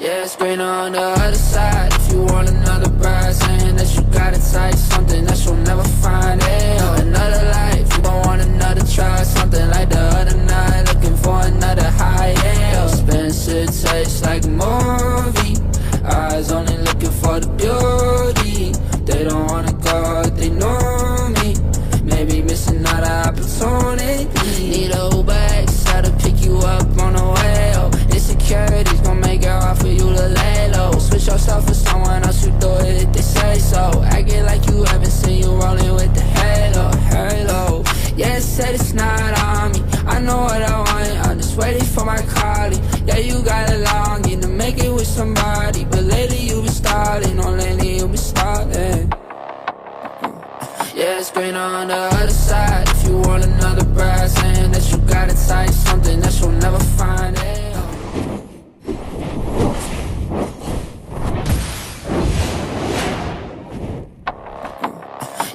Yeah, it's greener on the other side. If you want another bride, saying that you got it tight, something that you'll never find. Hey, oh, another life, you gon' want another try, something like the other night, looking for another high. Yeah, expensive taste like a movie. Eyes only looking for the beauty. They don't wanna go, they know me. Maybe missing out an opportunity. Need a Uber X, how to pick you up on the way. Oh, insecurities gon' make it hard for you to lay low. Switch yourself for someone else who do it if they say so. Acting like you haven't seen you rolling with the halo. Yeah, it said it's not on me. I know what I want, I'm just waiting for my calling. Yeah, you got a longing to make it with somebody, but lately you been stalling, oh lately you been stalling. Yeah, it's greener on the other side. If you want another bride, saying that you got it tight, something that you'll never find.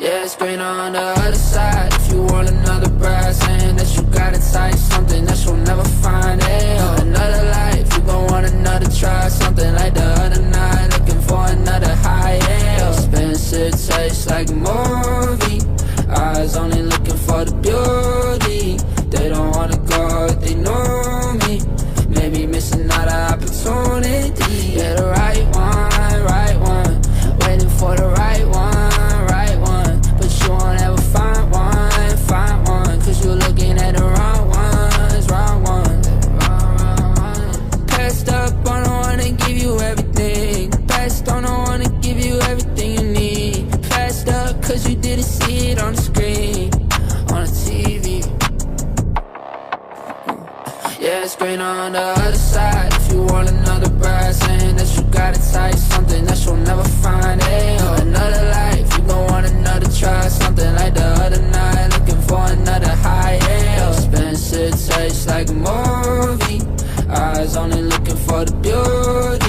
Yeah, it's greener on the other side. If you want another bride, saying that you got it tight, something that you'll never find. Another life, you gon' want another try, something like the other night, looking for another high. Expensive taste like a movie. Eyes only looking for the beauty. They don't wanna go if they know me. Maybe missing out an opportunity. Yeah, the right one. Waiting for the right one. But you won't ever find one. Cause you're looking at the wrong ones. Passed up on the one that give you everything. Passed on the one that give you everything you need. Passed up cause you didn't see it on the screen, on the TV. Yeah, it's greener on the other side. If you want another bride, saying that you got it tight, something that you'll never find. Another life, you gon' want another try, something like the other night, looking for another high. Expensive taste like a movie. Eyes only looking for the beauty.